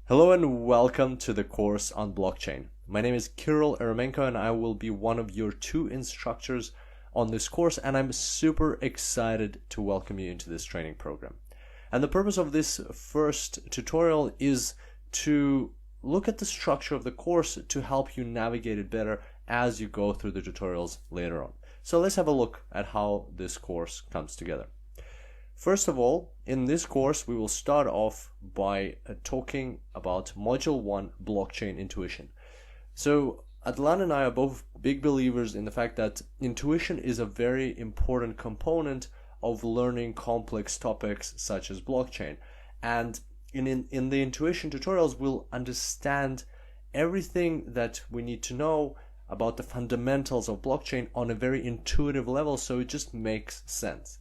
Hello and welcome to the course on blockchain. My name is Kirill Eremenko and I will be one of your two instructors on this course, and I'm super excited to welcome you into this training program. And the purpose of this first tutorial is to look at the structure of the course to help you navigate it better as you go through the tutorials later on. So let's have a look at how this course comes together. First of all, in this course, we will start off by talking about Module 1, Blockchain Intuition. So Adlan and I are both big believers in the fact that intuition is a very important component of learning complex topics such as blockchain. And in the intuition tutorials, we'll understand everything that we need to know about the fundamentals of blockchain on a very intuitive level, so it just makes sense.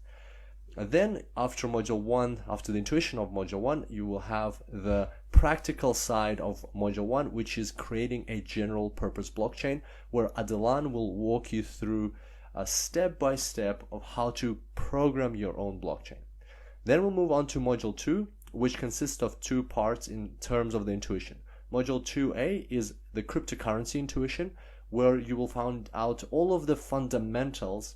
Then after Module 1, after the intuition of Module 1, you will have the practical side of Module 1, which is creating a general purpose blockchain, where Adlan will walk you through a step-by-step of how to program your own blockchain. Then we'll move on to Module 2, which consists of two parts in terms of the intuition. Module 2a is the cryptocurrency intuition, where you will find out all of the fundamentals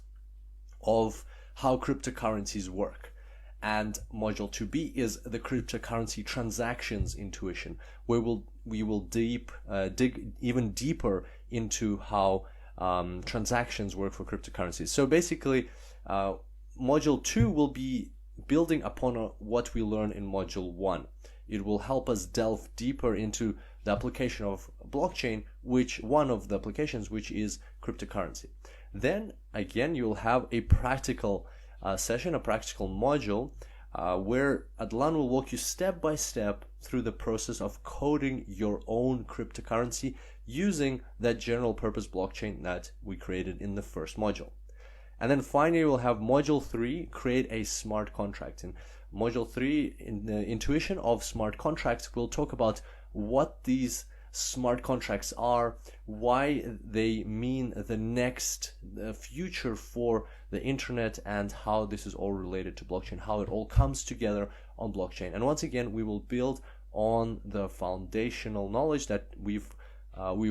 of how cryptocurrencies work. And Module 2b is the cryptocurrency transactions intuition, where we will dig even deeper into how transactions work for cryptocurrencies. So basically, Module 2 will be building upon what we learn in Module 1. It will help us delve deeper into the application of blockchain, one of the applications, which is cryptocurrency. Then again, you will have a practical session, a practical module, where Adlan will walk you step by step through the process of coding your own cryptocurrency using that general purpose blockchain that we created in the first module. And then finally, we'll have Module 3, create a smart contract. In Module 3, in the intuition of smart contracts, we'll talk about what these smart contracts are, why they mean the next future for the internet, and how this is all related to blockchain, how it all comes together on blockchain. And once again, we will build on the foundational knowledge that we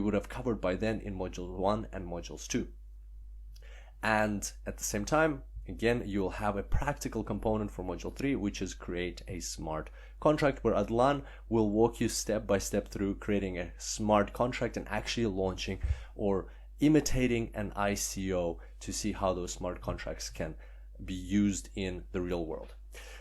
would have covered by then in Module 1 and Modules 2. And at the same time, again, you'll have a practical component for Module 3, which is create a smart contract, where Adlan will walk you step by step through creating a smart contract and actually launching or imitating an ICO to see how those smart contracts can be used in the real world.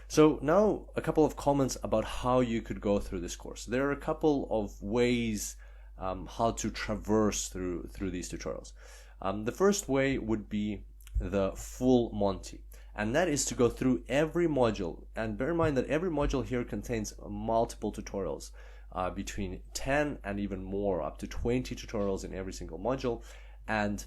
So now a couple of comments about how you could go through this course. There are a couple of ways how to traverse through these tutorials. The first way would be the full Monty, and that is to go through every module. And bear in mind that every module here contains multiple tutorials, between 10 and even more, up to 20 tutorials in every single module. And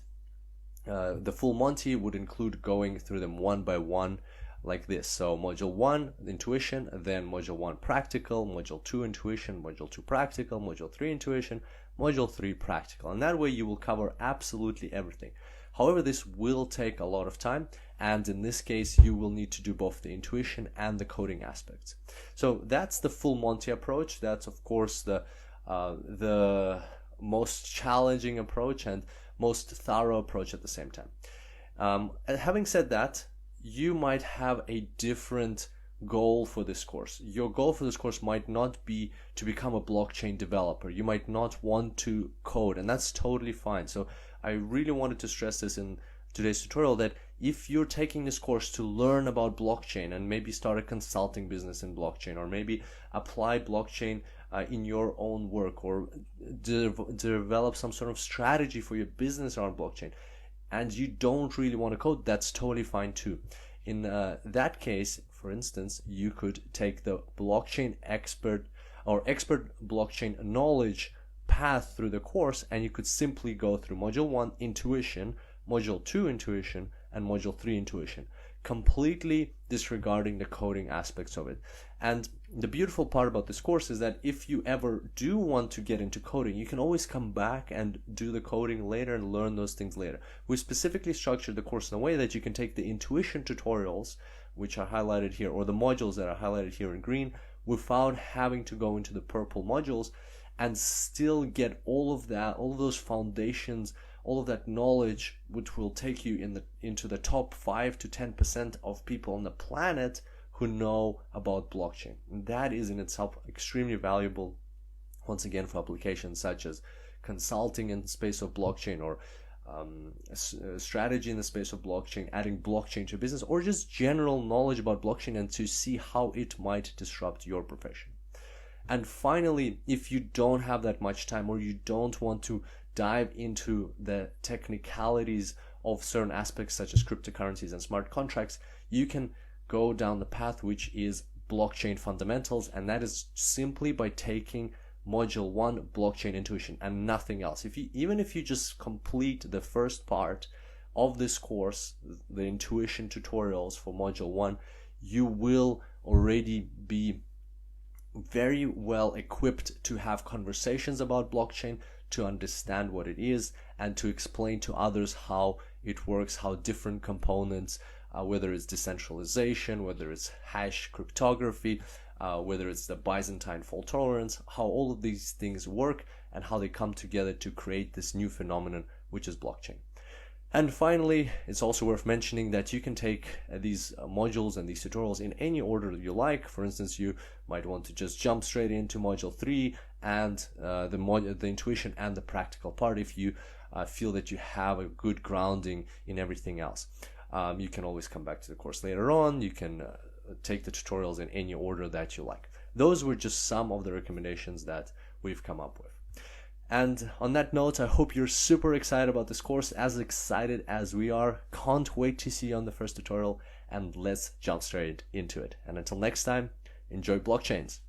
the full Monty would include going through them one by one like this. So Module 1, intuition, then Module 1, practical, Module 2, intuition, Module 2, practical, Module 3, intuition, Module 3, practical. And that way you will cover absolutely everything. However, this will take a lot of time, and in this case, you will need to do both the intuition and the coding aspects. So that's the full Monty approach. That's, of course, the most challenging approach and most thorough approach at the same time. Having said that, you might have a different goal for this course. Your goal for this course might not be to become a blockchain developer. You might not want to code, and that's totally fine. So I really wanted to stress this in today's tutorial, that if you're taking this course to learn about blockchain and maybe start a consulting business in blockchain, or maybe apply blockchain in your own work, or develop some sort of strategy for your business around blockchain, and you don't really want to code, that's totally fine too. In that case, for instance, you could take the blockchain expert blockchain knowledge path through the course, and you could simply go through Module 1, intuition, Module 2, intuition, and Module 3, intuition, completely disregarding the coding aspects of it. And the beautiful part about this course is that if you ever do want to get into coding, you can always come back and do the coding later and learn those things later. We specifically structured the course in a way that you can take the intuition tutorials, which are highlighted here, or the modules that are highlighted here in green, without having to go into the purple modules, and still get all of that, all of those foundations, all of that knowledge, which will take you into the top 5 to 10% of people on the planet who know about blockchain. And that is in itself extremely valuable, once again, for applications such as consulting in the space of blockchain, or strategy in the space of blockchain, adding blockchain to business, or just general knowledge about blockchain and to see how it might disrupt your profession. And finally, if you don't have that much time, or you don't want to dive into the technicalities of certain aspects such as cryptocurrencies and smart contracts, you can go down the path which is blockchain fundamentals, and that is simply by taking module 1, blockchain intuition, and nothing else. Even if you just complete the first part of this course, the intuition tutorials for module 1, you will already be very well equipped to have conversations about blockchain, to understand what it is, and to explain to others how it works, how different components, whether it's decentralization, whether it's hash cryptography, whether it's the Byzantine fault tolerance, how all of these things work and how they come together to create this new phenomenon, which is blockchain. And finally, it's also worth mentioning that you can take these modules and these tutorials in any order that you like. For instance, you might want to just jump straight into module 3 and the intuition and the practical part if you feel that you have a good grounding in everything else. You can always come back to the course later on. You can take the tutorials in any order that you like. Those were just some of the recommendations that we've come up with. And on that note, I hope you're super excited about this course, as excited as we are. Can't wait to see you on the first tutorial, and let's jump straight into it. And until next time, enjoy blockchains.